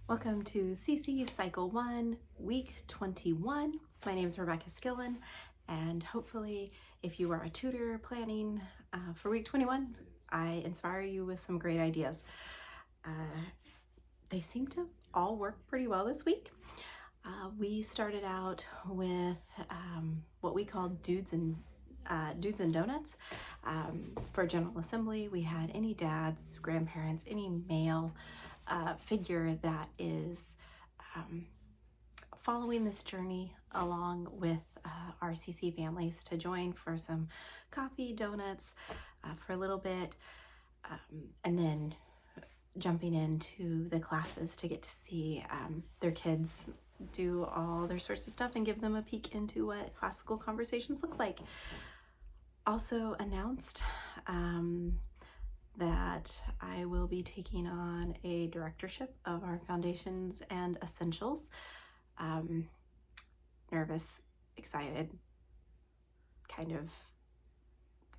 Welcome to CC Cycle 1, Week 21. My name is Rebecca Skillen, and hopefully if you are a tutor planning for Week 21, I inspire you with some great ideas. They seem to all work pretty well this week. We started out with what we call Dudes and Donuts. For General Assembly, we had any dads, grandparents, any male figure that is following this journey along with our CC families to join for some coffee, donuts for a little bit, and then jumping into the classes to get to see their kids do all their sorts of stuff and give them a peek into what classical conversations look like. Also announced that I will be taking on a directorship of our foundations and essentials. Nervous, excited, kind of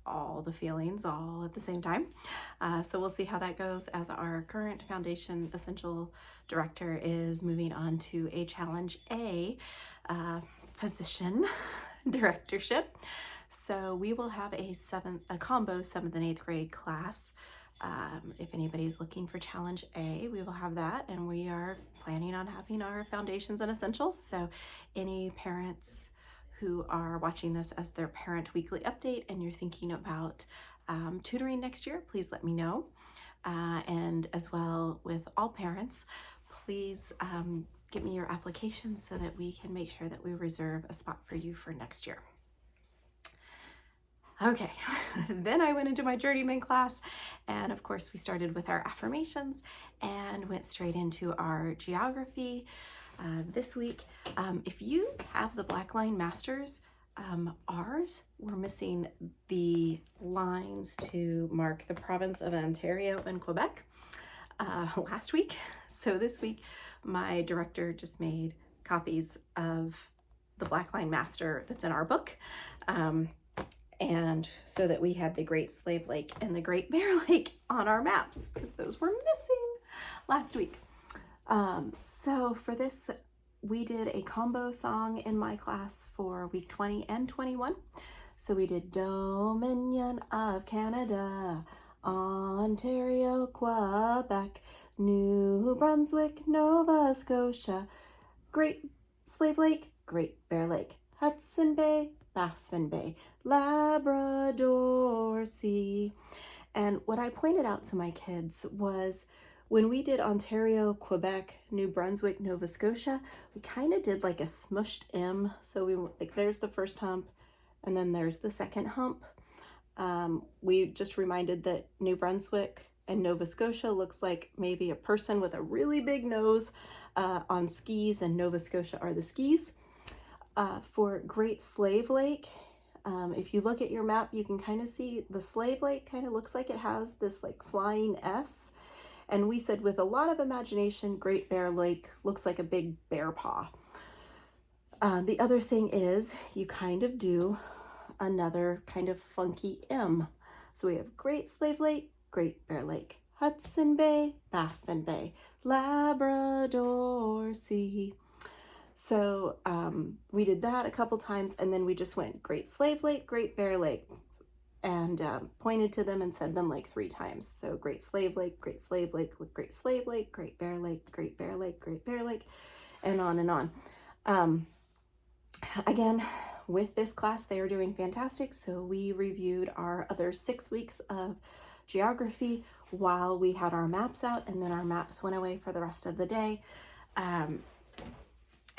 all the feelings all at the same time. So we'll see how that goes as our current foundation essential director is moving on to a Challenge A position directorship. So we will have a combo 7th and 8th grade class. If anybody's looking for Challenge A, we will have that, and we are planning on having our foundations and essentials. So any parents who are watching this as their parent weekly update and you're thinking about tutoring next year, please let me know. And as well with all parents, please get me your applications so that we can make sure that we reserve a spot for you for next year. Okay, then I went into my journeyman class, and of course we started with our affirmations and went straight into our geography this week. If you have the Black Line Masters, ours were missing the lines to mark the province of Ontario and Quebec last week. So this week my director just made copies of the Black Line Master that's in our book. And so that we had the Great Slave Lake and the Great Bear Lake on our maps, because those were missing last week. So for this, we did a combo song in my class for week 20 and 21. So we did Dominion of Canada, Ontario, Quebec, New Brunswick, Nova Scotia, Great Slave Lake, Great Bear Lake, Hudson Bay, Baffin Bay, Labrador Sea. And what I pointed out to my kids was when we did Ontario, Quebec, New Brunswick, Nova Scotia, we kind of did like a smushed M. So we like, there's the first hump and then there's the second hump. We just reminded that New Brunswick and Nova Scotia looks like maybe a person with a really big nose on skis, and Nova Scotia are the skis. For Great Slave Lake, if you look at your map, you can kind of see the Slave Lake kind of looks like it has this like flying S. And we said with a lot of imagination, Great Bear Lake looks like a big bear paw. The other thing is you kind of do another kind of funky M. So we have Great Slave Lake, Great Bear Lake, Hudson Bay, Baffin Bay, Labrador Sea. So we did that a couple times, and then we just went Great Slave Lake, Great Bear Lake, and pointed to them and said them like 3 times. So Great Slave Lake, Great Slave Lake, Great Slave Lake, Great Bear Lake, Great Bear Lake, Great Bear Lake, and on and on. Again, with this class, they are doing fantastic. So we reviewed our other 6 weeks of geography while we had our maps out, and then our maps went away for the rest of the day.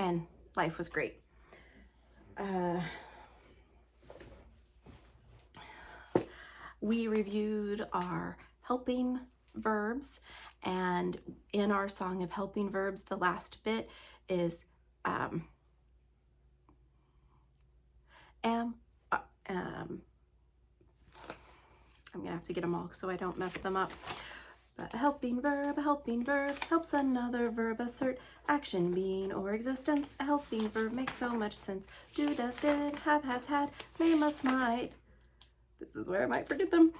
And life was great. We reviewed our helping verbs, and in our song of helping verbs, the last bit is I'm gonna have to get them all so I don't mess them up. But a helping verb helps another verb assert action, being, or existence. A helping verb makes so much sense. Do, does, did, have, has, had, may, must, might. This is where I might forget them.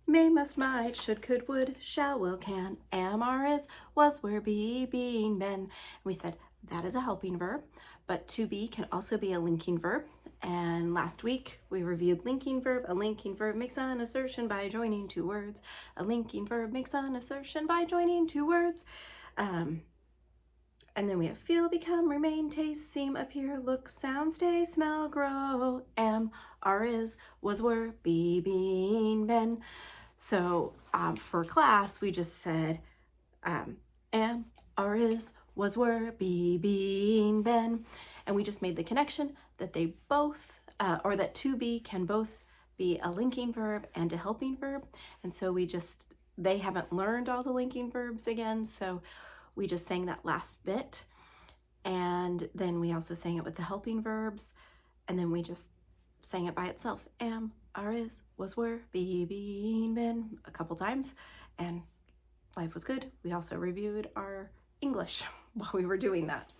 may, must, might, should, could, would, shall, will, can, am, are, is, was, were, be, being, been. And we said that is a helping verb, but to be can also be a linking verb. And last week we reviewed linking verb. A linking verb makes an assertion by joining two words. A linking verb makes an assertion by joining two words. And then we have feel, become, remain, taste, seem, appear, look, sound, stay, smell, grow, am, are, is, was, were, be, being, been. So for class, we just said am, are, is, was, were, be, being, been. And we just made the connection that they both, or that to be can both be a linking verb and a helping verb. And so they haven't learned all the linking verbs again, so we just sang that last bit, and then we also sang it with the helping verbs, and then we just sang it by itself. Am, are, is, was, were, be, being, been a couple times, and life was good. We also reviewed our English while we were doing that.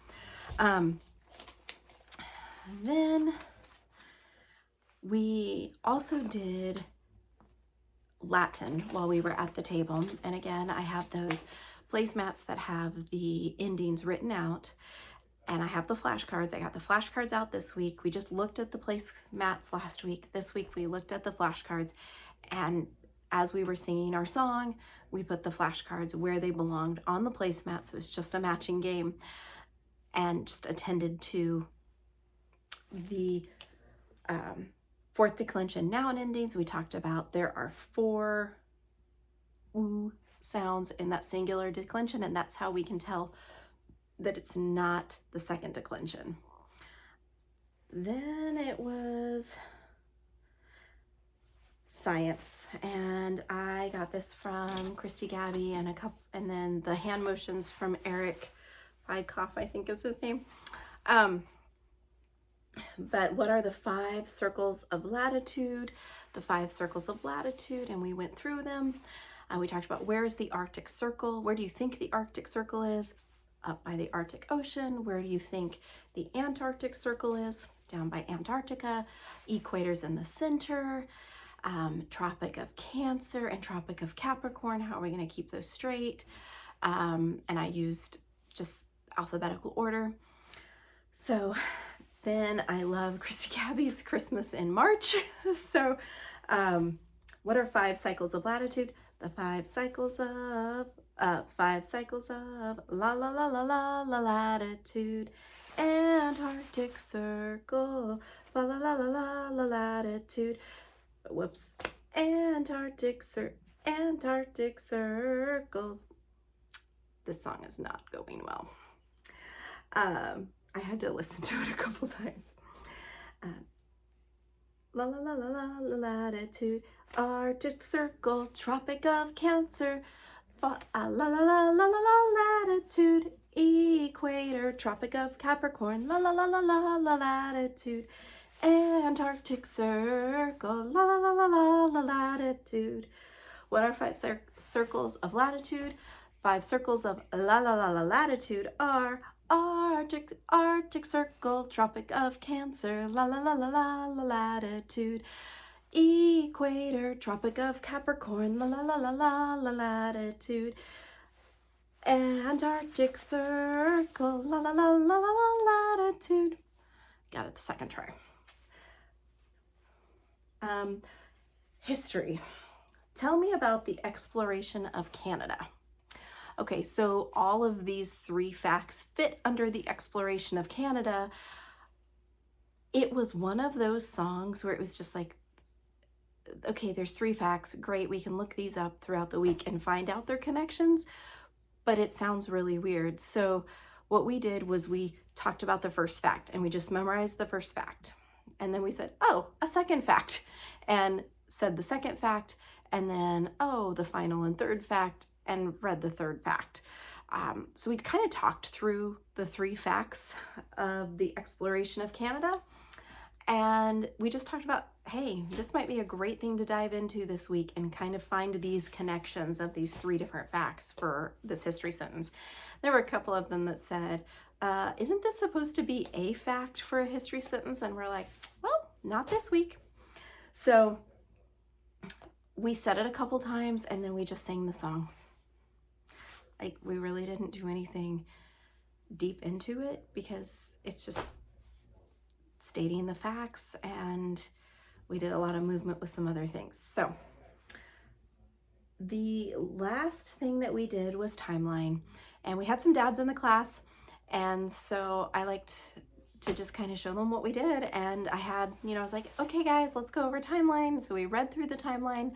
Then we also did Latin while we were at the table, and again, I have those placemats that have the endings written out, and I have the flashcards. I got the flashcards out this week. We just looked at the placemats last week. This week we looked at the flashcards, and as we were singing our song, we put the flashcards where they belonged on the placemats. So it was just a matching game, and just attended to the fourth declension noun endings. We talked about there are 4 oo sounds in that singular declension, and that's how we can tell that it's not the second declension. Then it was science, and I got this from Christy Gabby and then the hand motions from Eric Vykoff, I think is his name. But what are the 5 circles of latitude? The 5 circles of latitude, and we went through them. We talked about where is the Arctic Circle? Where do you think the Arctic Circle is? Up by the Arctic Ocean. Where do you think the Antarctic Circle is? Down by Antarctica. Equator's in the center. Tropic of Cancer and Tropic of Capricorn. How are we going to keep those straight? And I used just alphabetical order. So then I love Christy Gabby's Christmas in March. So what are 5 cycles of latitude? The 5 cycles of la la la la la la latitude. Antarctic Circle, la la la la la la latitude. Whoops. Antarctic Circle. This song is not going well. I had to listen to it a couple times. La la la la la la latitude, Arctic Circle, Tropic of Cancer, la la la la la la latitude, Equator, Tropic of Capricorn, la la la la la la latitude, Antarctic Circle, la la la la la la latitude. What are 5 circles of latitude? 5 circles of la la la la latitude are Arctic Circle, Tropic of Cancer, la la la la la la latitude, Equator, Tropic of Capricorn, la la la la la la latitude, Antarctic Circle, la la la la la la latitude. Got it the second try. History. Tell me about the exploration of Canada. Okay, so all of these 3 facts fit under the exploration of Canada. It was one of those songs where it was just like, okay, there's 3 facts, great, we can look these up throughout the week and find out their connections, but it sounds really weird. So what we did was we talked about the first fact, and we just memorized the first fact. And then we said, oh, a second fact, and said the second fact, and then, oh, the final and third fact, and read the third fact. So we kind of talked through the 3 facts of the exploration of Canada, and we just talked about, hey, this might be a great thing to dive into this week and kind of find these connections of these 3 different facts for this history sentence. There were a couple of them that said, isn't this supposed to be a fact for a history sentence? And we're like, well, not this week. So we said it a couple times and then we just sang the song. Like, we really didn't do anything deep into it because it's just stating the facts, and we did a lot of movement with some other things. So the last thing that we did was timeline, and we had some dads in the class, and so I liked to just kind of show them what we did. And I had, I was like, okay guys, let's go over timeline. So we read through the timeline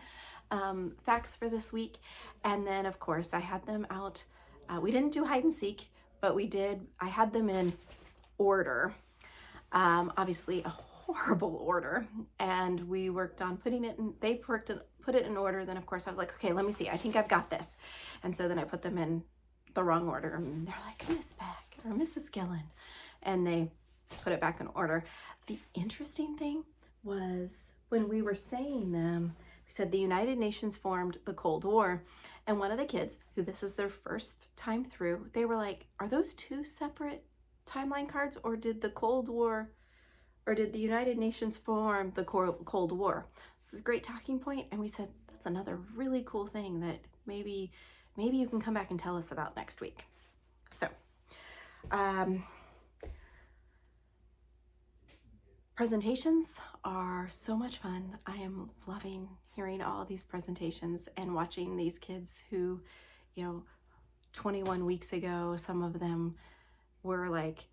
facts for this week, and then of course I had them out. We didn't do hide and seek, but I had them in order, obviously a horrible order, and we worked on put it in order. Then of course I was like, okay, let me see, I think I've got this. And so then I put them in the wrong order, and they're like, Miss Beck or Mrs. Gillen, and they put it back in order. The interesting thing was when we were saying them, we said the United Nations formed the Cold War, and one of the kids, who this is their first time through, they were like, are those two separate timeline cards, or did the United Nations form the Cold War? This is a great talking point, and we said that's another really cool thing that maybe you can come back and tell us about next week. So presentations are so much fun. I am loving hearing all these presentations and watching these kids who, 21 weeks ago, some of them were like,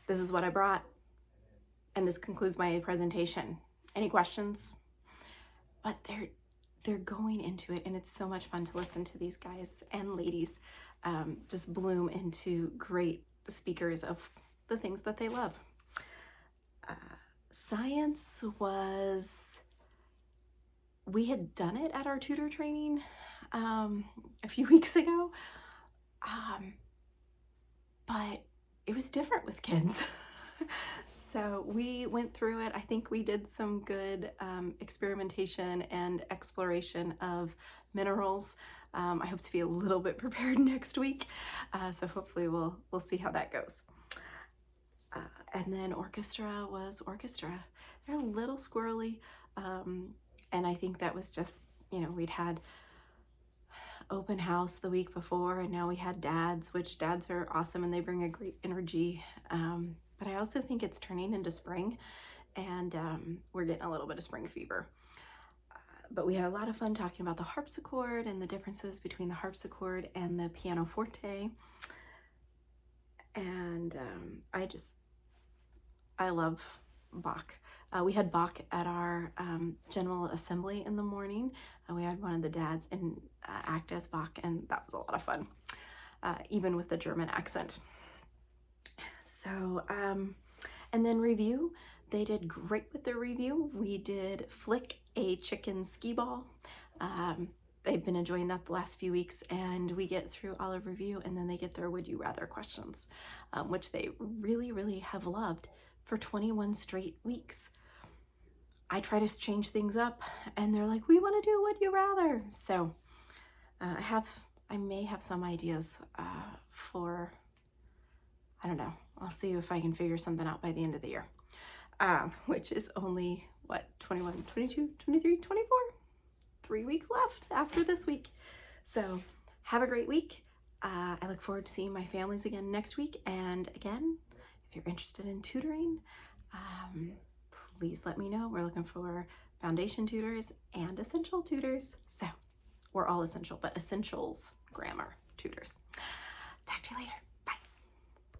this is what I brought, and this concludes my presentation. Any questions? But they're going into it, and it's so much fun to listen to these guys and ladies just bloom into great speakers of the things that they love. Science we had done it at our tutor training a few weeks ago, but it was different with kids. So we went through it. I think we did some good experimentation and exploration of minerals. I hope to be a little bit prepared next week. So hopefully we'll see how that goes. And then orchestra was orchestra. They're a little squirrely. And I think that was just, we'd had open house the week before, and now we had dads, which dads are awesome and they bring a great energy. But I also think it's turning into spring, and we're getting a little bit of spring fever. But we had a lot of fun talking about the harpsichord and the differences between the harpsichord and the pianoforte. And I love Bach. We had Bach at our General Assembly in the morning. We had one of the dads act as Bach, and that was a lot of fun, even with the German accent. So, and then review. They did great with their review. We did flick a chicken skee ball. They've been enjoying that the last few weeks, and we get through all of review, and then they get their would you rather questions, which they really, really have loved for 21 straight weeks. I try to change things up, and they're like, we want to do would you rather. So I may have some ideas for, I don't know, I'll see if I can figure something out by the end of the year, which is only, 21, 22, 23, 24? 3 weeks left after this week. So have a great week. I look forward to seeing my families again next week. And again, if you're interested in tutoring, please let me know. We're looking for foundation tutors and essential tutors. So we're all essential, but essentials grammar tutors.